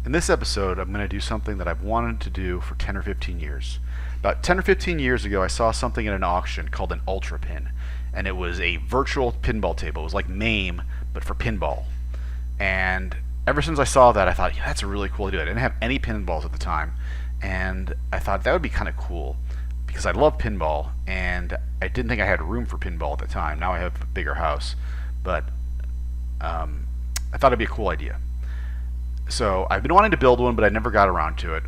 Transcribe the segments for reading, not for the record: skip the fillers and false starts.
In this episode, I'm going to do something that I've wanted to do for 10 or 15 years. About 10 or 15 years ago, I saw something at an auction called an Ultra Pin, and it was a virtual pinball table. It was like MAME, but for pinball. And ever since I saw that, I thought, yeah, that's a really cool idea. I didn't have any pinballs at the time, and I thought that would be kind of cool because I love pinball, and I didn't think I had room for pinball at the time. Now I have a bigger house, but I thought it'd be a cool idea. So I've been wanting to build one, but I never got around to it.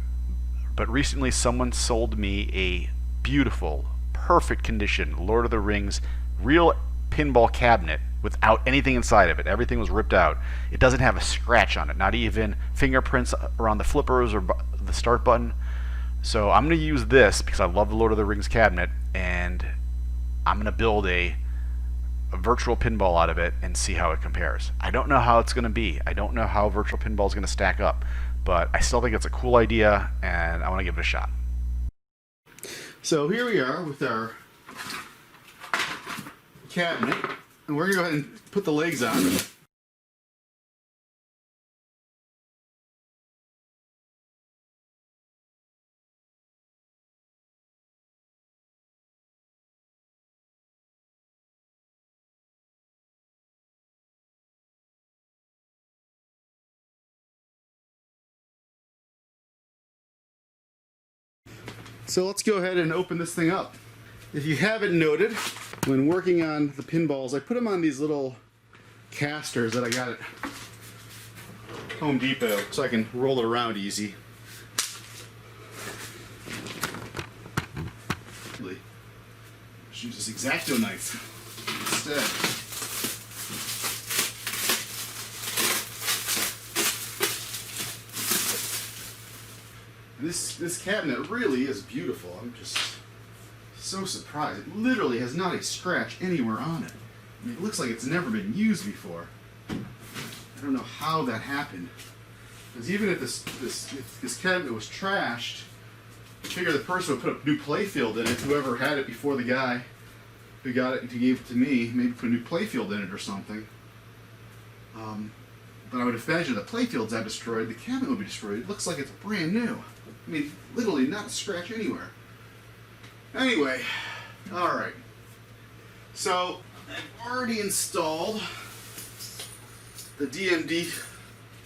But recently someone sold me a beautiful, perfect condition Lord of the Rings real pinball cabinet without anything inside of it. Everything was ripped out. It doesn't have a scratch on it, not even fingerprints around the flippers or the start button. So I'm going to use this because I love the Lord of the Rings cabinet, and I'm going to build a virtual pinball out of it and see how it compares. I don't know how it's going to be. I don't know how virtual pinball is going to stack up, but I still think it's a cool idea, and I want to give it a shot. So here we are with our cabinet, and we're going to go ahead and put the legs on. So let's go ahead and open this thing up. If you haven't noted, when working on the pinballs, I put them on these little casters that I got at Home Depot so I can roll it around easy. Just use this X-Acto knife instead. This cabinet really is beautiful. I'm just so surprised. It literally has not a scratch anywhere on it. I mean, it looks like it's never been used before. I don't know how that happened. Because even if this cabinet was trashed, I figure the person would put a new playfield in it. Whoever had it before the guy who got it, who gave it to me, maybe put a new playfield in it or something. But I would imagine the playfields I destroyed, the cabinet would be destroyed. It looks like it's brand new. I mean, literally not a scratch anywhere. Anyway, alright. So, I've already installed the DMD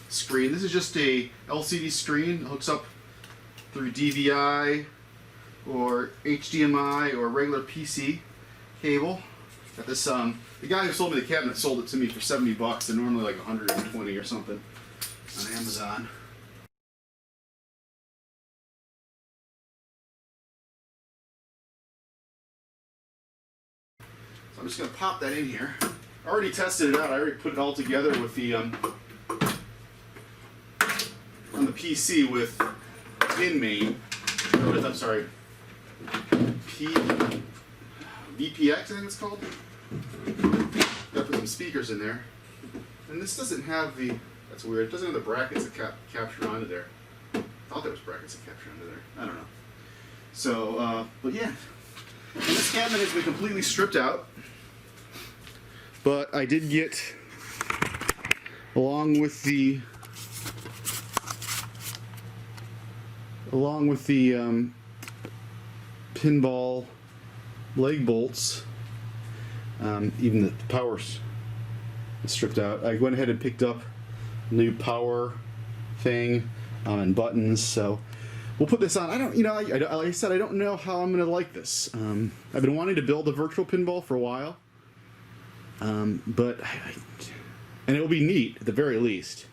screen. This is just a LCD screen. It hooks up through DVI or HDMI or regular PC cable. Got this, the guy who sold me the cabinet sold it to me for 70 bucks. They're normally like 120 or something on Amazon. So I'm just going to pop that in here. I already tested it out. I already put it all together with the on the PC with PinMain. Or with, I'm sorry, VPX, I think it's called. Got put some speakers in there. And this doesn't have the, that's weird, it doesn't have the brackets that capture onto there. I thought there was brackets that capture onto there. I don't know. So, but yeah. And this cabinet has been completely stripped out. But I did get, along with the pinball leg bolts, even the powers stripped out. I went ahead and picked up new power thing and buttons. So we'll put this on. I don't, like I said, I don't know how I'm gonna like this. I've been wanting to build a virtual pinball for a while, but and it will be neat at the very least.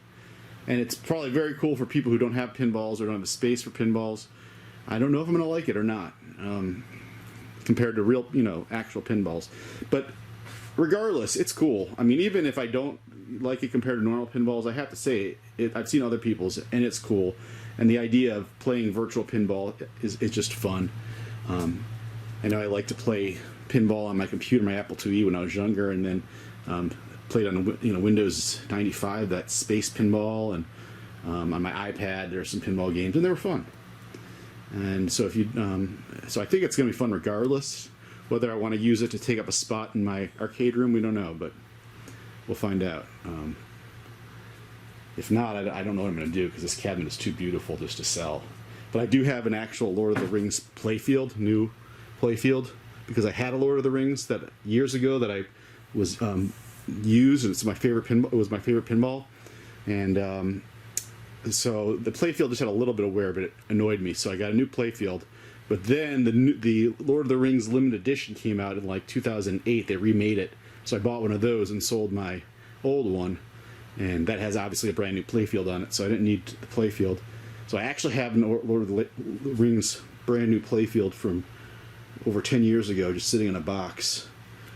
And it's probably very cool for people who don't have pinballs or don't have a space for pinballs. I don't know if I'm gonna like it or not. Compared to real, actual pinballs. But regardless, it's cool. I mean, even if I don't like it compared to normal pinballs, I have to say, I've seen other people's, and it's cool. And the idea of playing virtual pinball is just fun. I know I like to play pinball on my computer, my Apple IIe, when I was younger, and then played on Windows 95, that space pinball, and on my iPad there's some pinball games, and they were fun. And so if you, so I think it's going to be fun regardless. Whether I want to use it to take up a spot in my arcade room, we don't know, but we'll find out. If not, I don't know what I'm going to do because this cabinet is too beautiful just to sell. But I do have an actual Lord of the Rings playfield, new playfield, because I had a Lord of the Rings that years ago that I was used, and it's my favorite pinball. It was my favorite pinball, and so the playfield just had a little bit of wear, but it annoyed me. So I got a new playfield. But then the Lord of the Rings limited edition came out in like 2008. They remade it, so I bought one of those and sold my old one, and that has obviously a brand new playfield on it. So I didn't need the playfield. So I actually have an Lord of the Rings brand new playfield from over 10 years ago, just sitting in a box.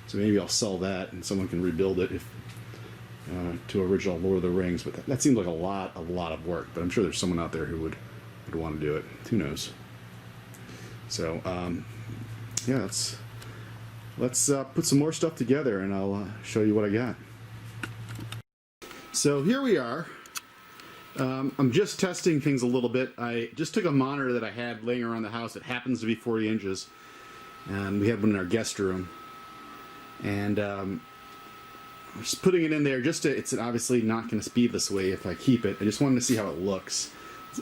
So maybe I'll sell that, and someone can rebuild it to original Lord of the Rings. But that seems like a lot of work. But I'm sure there's someone out there who would want to do it. Who knows? So yeah, let's put some more stuff together, and I'll show you what I got. So here we are. I'm just testing things a little bit. I just took a monitor that I had laying around the house. It happens to be 40 inches. And we had one in our guest room. And I'm just putting it in there just to, it's obviously not going to speed this way if I keep it. I just wanted to see how it looks.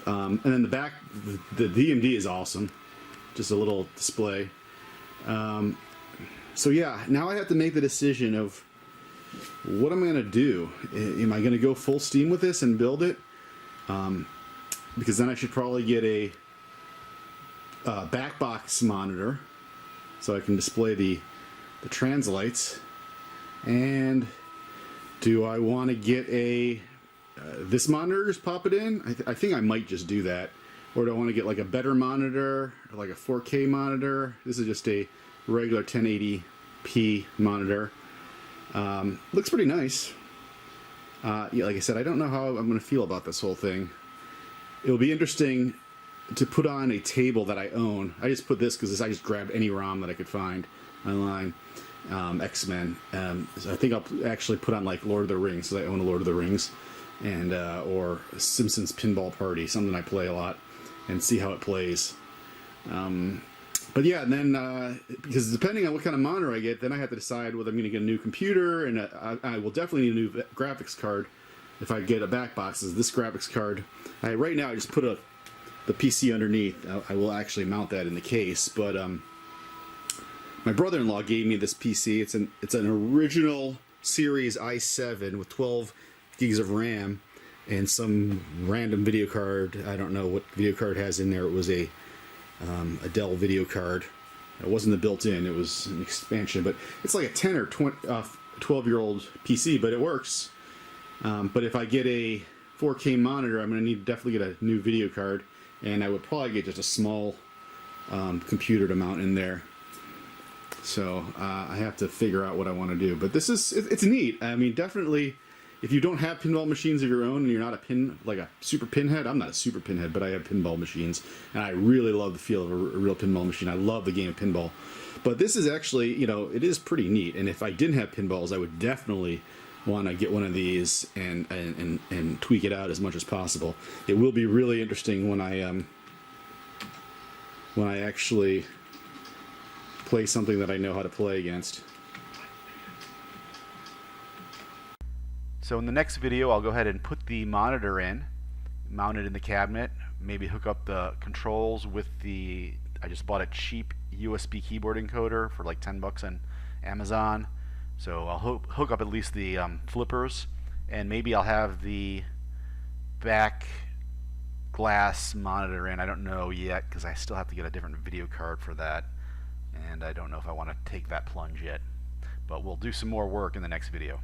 And then the back, the DMD is awesome. Just a little display. So yeah, now I have to make the decision of what I'm going to do. Am I going to go full steam with this and build it? Because then I should probably get a back box monitor so I can display the translights. And do I want to get a this monitor, just pop it in? I think I might just do that. Or do I want to get like a better monitor, or like a 4K monitor? This is just a regular 1080p monitor. Looks pretty nice. Yeah, like I said, I don't know how I'm going to feel about this whole thing. It'll be interesting to put on a table that I own. I just put this because I just grabbed any ROM that I could find online. X-Men. So I think I'll actually put on like Lord of the Rings, because I own a Lord of the Rings, and or Simpsons Pinball Party, something I play a lot, and see how it plays. But yeah, and then because depending on what kind of monitor I get, then I have to decide whether I'm going to get a new computer, and I will definitely need a new graphics card if I get a back box. This graphics card, right now I just put the PC underneath. I will actually mount that in the case, but my brother-in-law gave me this PC. It's an original series i7 with 12 gigs of RAM and some random video card. I don't know what video card has in there. It was a Dell video card. It wasn't the built-in, it was an expansion, but it's like a 10 or 12-year-old PC, but it works. But if I get a 4K monitor, I'm going to need definitely get a new video card, and I would probably get just a small computer to mount in there. So I have to figure out what I want to do. But this is, it's neat. I mean, definitely, if you don't have pinball machines of your own and you're not like a super pinhead, I'm not a super pinhead, but I have pinball machines, and I really love the feel of a real pinball machine. I love the game of pinball. But this is actually, you know, it is pretty neat. And if I didn't have pinballs, I would definitely want to get one of these and tweak it out as much as possible. It will be really interesting when I actually play something that I know how to play against. So in the next video, I'll go ahead and put the monitor in, mount it in the cabinet, maybe hook up the controls with I just bought a cheap USB keyboard encoder for like 10 bucks on Amazon. So I'll hook up at least the flippers, and maybe I'll have the back glass monitor in. I don't know yet, because I still have to get a different video card for that, and I don't know if I want to take that plunge yet. But we'll do some more work in the next video.